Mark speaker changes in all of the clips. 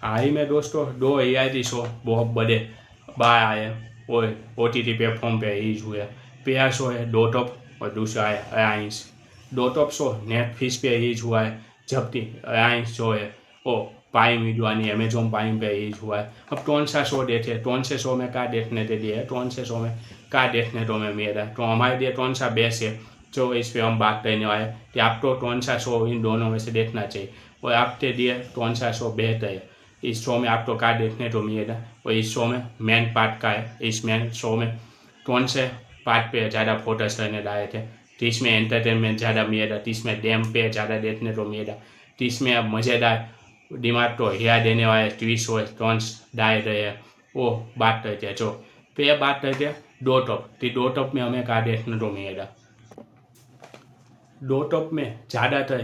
Speaker 1: हाल ही में दोस्तों 2 reality show बहुत बड़े बाहर आए और OTT प्लेटफॉर्म पे रिलीज हुए। पहला शो है डो टॉप और दूसरा है Alliance. Do Top show Netflix पे रिलीज हुआ है, जबकि अलायंस जो है वो प्राइम वीडियो यानी अमेजोन प्राइम पे रिलीज हुआ है। अब कौन सा शो देखे, कौन से शो में क्या देखने के लिए है, कौन से शो में क्या देखने को में मिल रहा है, तो हमारे लिए कौन सा बेस्ट है जो इस पर हम बात करने वाले हैं कि आपको कौन सा शो इन दोनों में से देखना चाहिए और आपके लिए कौन सा शो बेहतर है। इस शो में आपको क्या देखने को मिलेगा और इस शो में मेन पार्ट का है, इस मेन शो में कौन से पार्ट पे ज़्यादा फोकस करने लायक है, जिसमें एंटरटेनमेंट ज़्यादा मिलेगा, जिसमें डैम पे ज़्यादा देखने को मिलेगा, जिसमें अब मज़ेदार दिमाग को हिला देने वाले ट्विस्ट और टर्न्स डाल रहे हैं, वो बात करते हैं। जो फिर बात करते हैं दो टॉप, तो दो टॉप में हमें क्या देखने को मिलेगा। दो टॉप में ज़्यादातर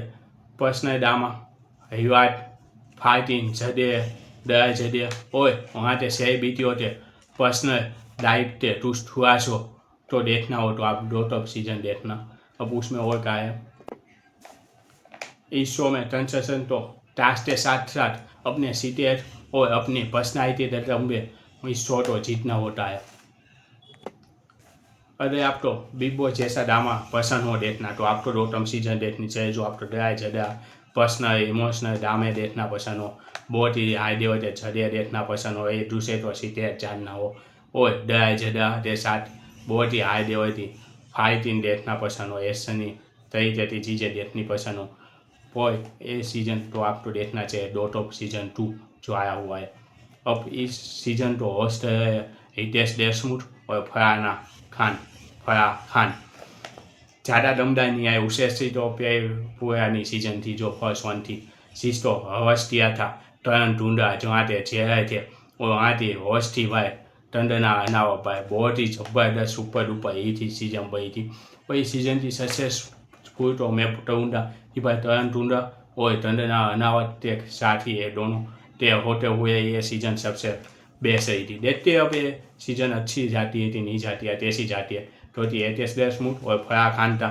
Speaker 1: पर्सनल ड्रामा, विवाद, फाइटिंग, झगड़े, दया झगड़े और वहाँ के सेलिब्रिटियों के पर्सनल लाइफ के कुछ हुआ शो तो देखना हो तो आप दो टॉप सीजन देखना। अब उसमें और क्या है, इस शो में कंसेशन तो टास्क के साथ साथ अपने सीटेट और अपनी पर्सनालिटी के लंबे इस शो को जीतना होता है। अगर आपको बिग बॉस जैसा ड्रामा पसंद हो देखना तो आपको दो टॉप सीजन देखनी चाहिए। जो आपको दया झगड़ा, पर्सनल इमोशनल ड्रामे देखना पसंद हो, बहुत ही आइडिया के झगड़े देखना पसंद हो, एक दूसरे को सीटेट जानना हो और दया झगड़ा के साथ बहुत ही आइडिया की फाइटिंग देखना पसंद हो, ऐसी तरीके की चीज़ें देखनी पसंद हो और ये सीज़न तो आपको देखना चाहिए दो टॉप सीजन 2 जो आया हुआ है। अब इस सीजन को होस्ट है हितेश देशमुख और फराह खान। ज़्यादा दमदार नहीं आए उसे से तो पुरानी सीजन थी जो फर्स्ट वन थी, जिस तो होस्ट किया था टर्न ढूंढा जहाँ थे चेहरे थे और वहाँ थी होस्ट थी भाई टंडना अनावा भाई, बहुत ही ज़बरदस्त सुपर डुपर ही थी सीजन बनी थी। वही सीजन की सक्सेसफुल तो मैं ढूंढा कि भाई टर्न ढूंढा और टंडना अनावत के साथ ही ये दोनों ते होते हुए ये सीजन सबसे बेस्ट रही थी। देखते अब ये सीजन अच्छी जाती है कि नहीं जाती है, कैसी जाती है, तो हितेश देशमुख और फराह खान का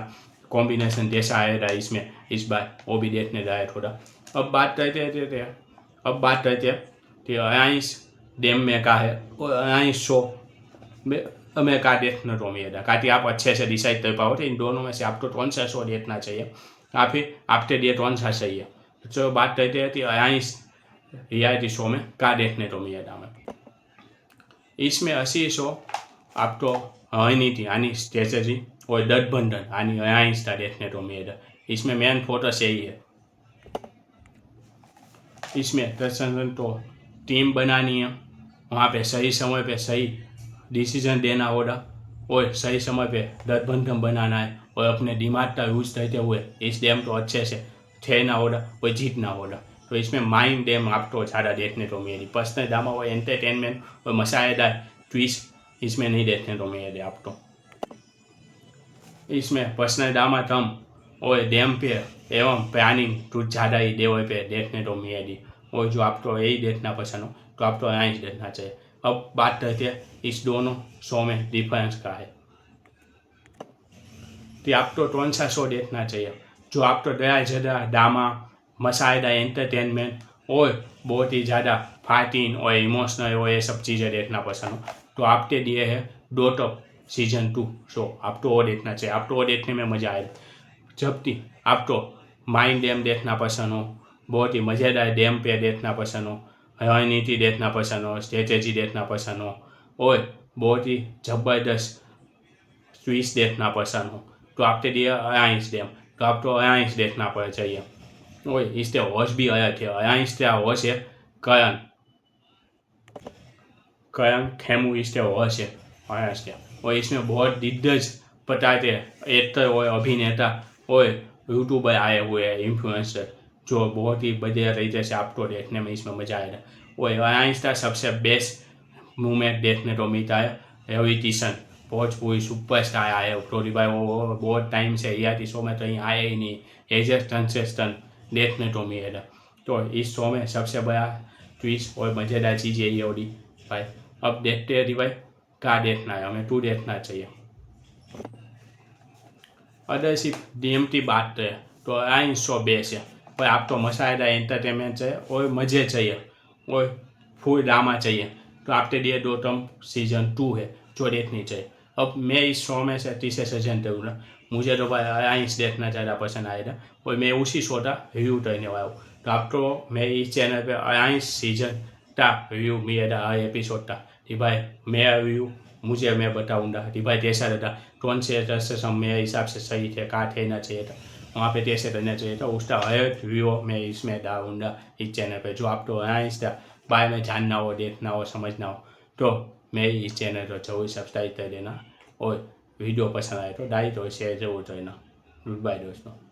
Speaker 1: कॉम्बिनेशन जैसा आएगा इसमें इस बार वो भी देखने जाए थोड़ा। अब बात करते हैं कि अलायंस डेम में का है और अलायंस शो में हमें क्या देखने को मिलेगा, ताकि आप अच्छे से डिसाइड कर पाओ तो इन दोनों में से आपको कौन सा शो देखना चाहिए या फिर आपके लिए कौन सा सही है। तो बात करते हैं कि अलायंस रियलिटी शो में क्या देखने को मिलेगा हमें। इसमें 80 शो आपको रणनीति यानी स्ट्रेटेजी और गठबंधन यानी अलायंस का देखने को मिलेगा। इसमें मेन फोकस यही है, इसमें प्रशासन तो टीम बनानी है, वहाँ पे सही समय पे सही डिसीजन देना होगा और सही समय पे गठबंधन बनाना है और अपने दिमाग का यूज करते हुए इस गेम को अच्छे से खेलना होगा और जीतना होगा। तो इसमें माइंड गेम आपको ज़्यादा देखने को मिलेगी। पर्सनल ड्रामा और एंटरटेनमेंट और मसालेदार ट्विस्ट इसमें नहीं देखने को मिलेगा आपको। इसमें पर्सनल ड्रामा कम और गेम पे एवं प्लानिंग कुछ ज़्यादा ही लेवल पे देखने को मिलेगी और जो आपको यही देखना पसंद हो तो आपको अलायंस देखना चाहिए। अब बात करते हैं इस दोनों शो में डिफरेंस का है कि आपको कौन सा शो देखना चाहिए। जो आपको दया ज़्यादा ड्रामा, मसालेदार एंटरटेनमेंट और बहुत ही ज़्यादा फाइटिंग और इमोशनल और ये सब चीज़ें देखना पसंद हो तो आपके लिए है डो टॉप सीजन 2 शो, आपको वो देखना चाहिए, आपको वो देखने में मज़ा आएगा। जबकि आपको माइंड गेम देखना पसंद हो, बहुत ही मज़ेदार गेम पे देखना पसंद हो, रणनीति देखना पसंद हो, स्ट्रेटेजी देखना पसंद हो और बहुत ही ज़बरदस्त ट्विस्ट देखना पसंद हो तो आपके लिए अलायंस गेम, तो आपको अलायंस देखना पड़ चाहिए। और इसके होस्ट भी अलग है, अलायंस का होस्ट है करण खेमू, इसके होस्ट है अलायंस के और इसमें बहुत दिग्गज प्रकार के एक्टर और अभिनेता और यूट्यूबर आए हुए हैं, इन्फ्लुएंसर, जो बहुत ही बढ़िया तरीके से आपको देखने में इसमें मजा आएगा। और अलायंस का सबसे बेस्ट मूवमेंट देखने को मिलता है रवि किशन, भोजपुरी सुपरस्टार आए उपटोरी भाई, वो बहुत टाइम से रियलिटी शो में कहीं आए ही नहीं, एज ए कंसेस्टेंट देखने को मिलेगा। तो इस शो में सबसे बड़ा ट्विस्ट और मज़ेदार चीज़ यही होगी भाई। अब देखते हैं भाई क्या देखना है हमें, तू देखना चाहिए। अगर सिर्फ डीएम की बात करें तो अलायंस शो बेस्ट है, पर आपको मसालेदार एंटरटेनमेंट चाहिए और मज़े चाहिए और फुल ड्रामा चाहिए तो आपके लिए डॉटम सीजन 2 है जो देखनी चाहिए। अब मैं इस शो में से तीसरे सीजन देखूँगा, मुझे तो भाई आइंस देखना ज़्यादा पसंद आया था और मैं उसी शो का रिव्यू करने वाला हूँ। तो आपको मैं इस चैनल पे आइंस सीजन का रिव्यू मेरा हर एपिसोड का कि भाई मेरा रिव्यू मुझे मैं बताऊँगा कि भाई कैसा रहता, कौन से रस्म मेरे हिसाब से सही थे, कहाँ ठहरना चाहिए था, वहाँ पे कैसे करना चाहिए था, उसका हर रिव्यू मैं इसमें डालूँगा इस चैनल पे। जो आपको आइंस का बारे में जानना हो, देखना हो, समझना हो तो मेरी इस चैनल को जरूर सब्सक्राइब कर देना और वीडियो पसंद आए तो लाइक और शेयर जरूर करना। गुड बाय दोस्तों।